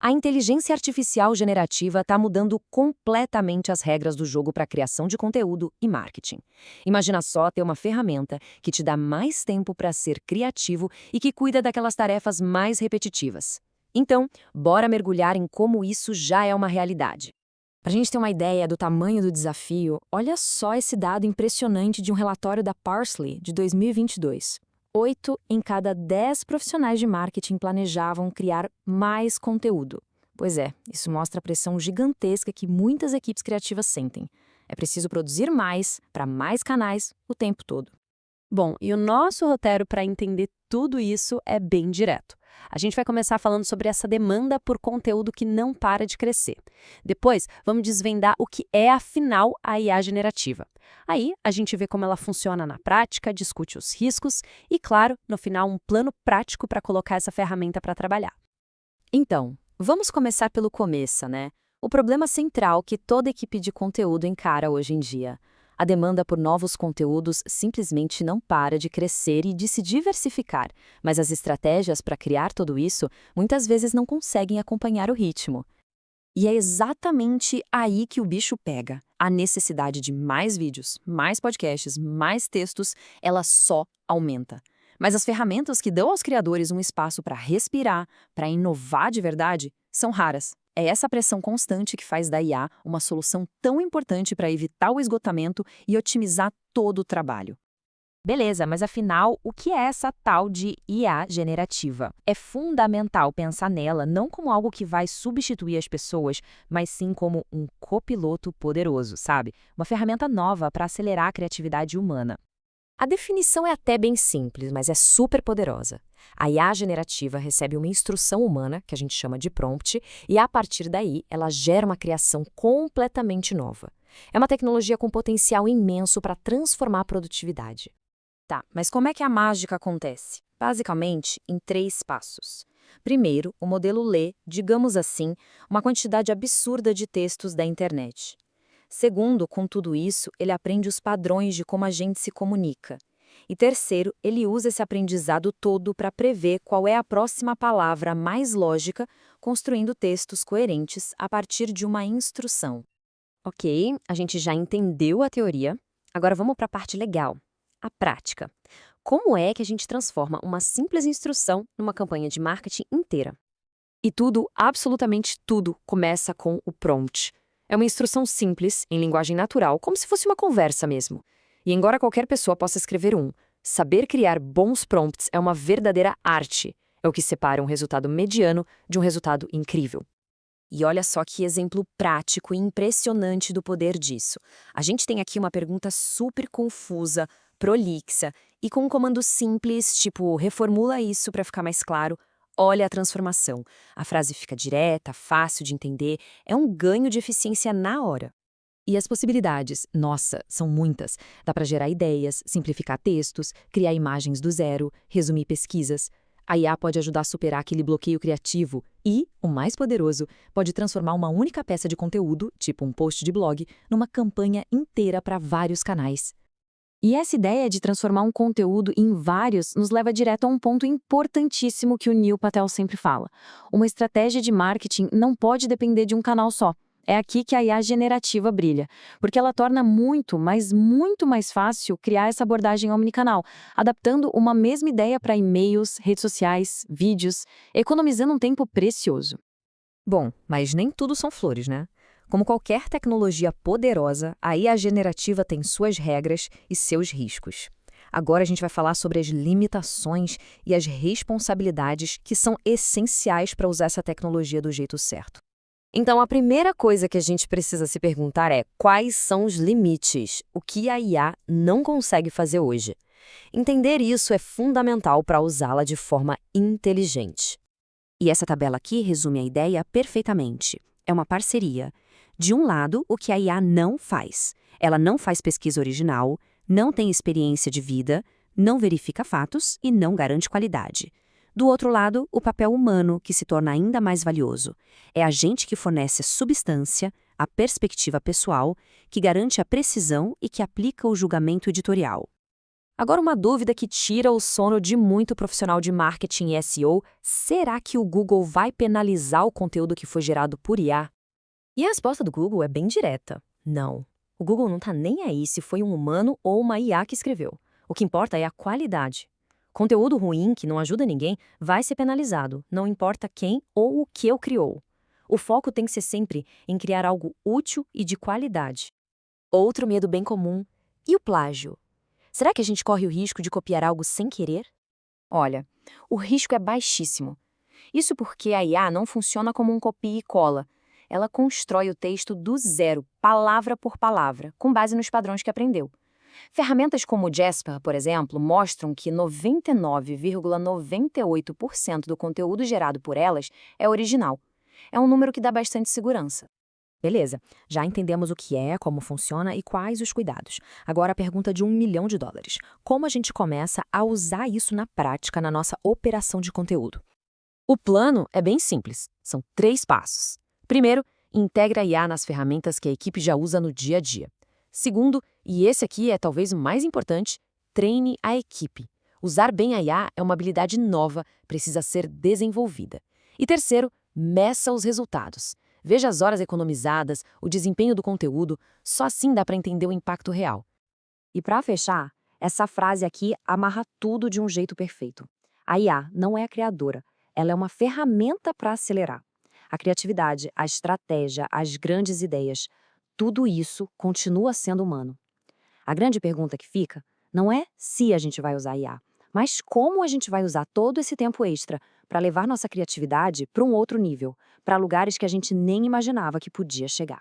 A inteligência artificial generativa está mudando completamente as regras do jogo para a criação de conteúdo e marketing. Imagina só ter uma ferramenta que te dá mais tempo para ser criativo e que cuida daquelas tarefas mais repetitivas. Então, bora mergulhar em como isso já é uma realidade. Para a gente ter uma ideia do tamanho do desafio, olha só esse dado impressionante de um relatório da Parsley de 2022. 8 em cada 10 profissionais de marketing planejavam criar mais conteúdo. Pois é, isso mostra a pressão gigantesca que muitas equipes criativas sentem. É preciso produzir mais, para mais canais, o tempo todo. Bom, e o nosso roteiro para entender tudo isso é bem direto. A gente vai começar falando sobre essa demanda por conteúdo que não para de crescer. Depois, vamos desvendar o que é, afinal, a IA generativa. Aí, a gente vê como ela funciona na prática, discute os riscos e, claro, no final, um plano prático para colocar essa ferramenta para trabalhar. Então, vamos começar pelo começo, né? O problema central que toda equipe de conteúdo encara hoje em dia. A demanda por novos conteúdos simplesmente não para de crescer e de se diversificar, mas as estratégias para criar tudo isso muitas vezes não conseguem acompanhar o ritmo. E é exatamente aí que o bicho pega. A necessidade de mais vídeos, mais podcasts, mais textos, ela só aumenta. Mas as ferramentas que dão aos criadores um espaço para respirar, para inovar de verdade, são raras. É essa pressão constante que faz da IA uma solução tão importante para evitar o esgotamento e otimizar todo o trabalho. Beleza, mas afinal, o que é essa tal de IA generativa? É fundamental pensar nela não como algo que vai substituir as pessoas, mas sim como um copiloto poderoso, sabe? Uma ferramenta nova para acelerar a criatividade humana. A definição é até bem simples, mas é super poderosa. A IA generativa recebe uma instrução humana, que a gente chama de prompt, e a partir daí ela gera uma criação completamente nova. É uma tecnologia com potencial imenso para transformar a produtividade. Tá, mas como é que a mágica acontece? Basicamente, em 3 passos. Primeiro, o modelo lê, digamos assim, uma quantidade absurda de textos da internet. Segundo, com tudo isso, ele aprende os padrões de como a gente se comunica. E terceiro, ele usa esse aprendizado todo para prever qual é a próxima palavra mais lógica, construindo textos coerentes a partir de uma instrução. Ok, a gente já entendeu a teoria. Agora vamos para a parte legal, a prática. Como é que a gente transforma uma simples instrução numa campanha de marketing inteira? E tudo, absolutamente tudo, começa com o prompt. É uma instrução simples, em linguagem natural, como se fosse uma conversa mesmo. E embora qualquer pessoa possa escrever um, saber criar bons prompts é uma verdadeira arte. É o que separa um resultado mediano de um resultado incrível. E olha só que exemplo prático e impressionante do poder disso. A gente tem aqui uma pergunta super confusa, prolixa, e com um comando simples, tipo reformula isso para ficar mais claro. Olha a transformação. A frase fica direta, fácil de entender, é um ganho de eficiência na hora. E as possibilidades, nossa, são muitas. Dá para gerar ideias, simplificar textos, criar imagens do zero, resumir pesquisas. A IA pode ajudar a superar aquele bloqueio criativo e, o mais poderoso, pode transformar uma única peça de conteúdo, tipo um post de blog, numa campanha inteira para vários canais. E essa ideia de transformar um conteúdo em vários nos leva direto a um ponto importantíssimo que o Neil Patel sempre fala. Uma estratégia de marketing não pode depender de um canal só. É aqui que a IA generativa brilha, porque ela torna muito, mas muito mais fácil criar essa abordagem omnicanal, adaptando uma mesma ideia para e-mails, redes sociais, vídeos, economizando um tempo precioso. Bom, mas nem tudo são flores, né? Como qualquer tecnologia poderosa, a IA generativa tem suas regras e seus riscos. Agora a gente vai falar sobre as limitações e as responsabilidades que são essenciais para usar essa tecnologia do jeito certo. Então, a primeira coisa que a gente precisa se perguntar é quais são os limites, o que a IA não consegue fazer hoje. Entender isso é fundamental para usá-la de forma inteligente. E essa tabela aqui resume a ideia perfeitamente. É uma parceria. De um lado, o que a IA não faz. Ela não faz pesquisa original, não tem experiência de vida, não verifica fatos e não garante qualidade. Do outro lado, o papel humano, que se torna ainda mais valioso. É a gente que fornece a substância, a perspectiva pessoal, que garante a precisão e que aplica o julgamento editorial. Agora, uma dúvida que tira o sono de muito profissional de marketing e SEO: será que o Google vai penalizar o conteúdo que foi gerado por IA? E a resposta do Google é bem direta: não. O Google não está nem aí se foi um humano ou uma IA que escreveu. O que importa é a qualidade. Conteúdo ruim, que não ajuda ninguém, vai ser penalizado, não importa quem ou o que o criou. O foco tem que ser sempre em criar algo útil e de qualidade. Outro medo bem comum: e o plágio? Será que a gente corre o risco de copiar algo sem querer? Olha, o risco é baixíssimo. Isso porque a IA não funciona como um copia e cola. Ela constrói o texto do zero, palavra por palavra, com base nos padrões que aprendeu. Ferramentas como o Jasper, por exemplo, mostram que 99,98% do conteúdo gerado por elas é original. É um número que dá bastante segurança. Beleza, já entendemos o que é, como funciona e quais os cuidados. Agora a pergunta de US$ 1 milhão. Como a gente começa a usar isso na prática na nossa operação de conteúdo? O plano é bem simples, são 3 passos. Primeiro, integre a IA nas ferramentas que a equipe já usa no dia a dia. Segundo, e esse aqui é talvez o mais importante, treine a equipe. Usar bem a IA é uma habilidade nova, precisa ser desenvolvida. E terceiro, meça os resultados. Veja as horas economizadas, o desempenho do conteúdo, só assim dá para entender o impacto real. E para fechar, essa frase aqui amarra tudo de um jeito perfeito. A IA não é a criadora, ela é uma ferramenta para acelerar. A criatividade, a estratégia, as grandes ideias, tudo isso continua sendo humano. A grande pergunta que fica não é se a gente vai usar a IA, mas como a gente vai usar todo esse tempo extra para levar nossa criatividade para um outro nível, para lugares que a gente nem imaginava que podia chegar.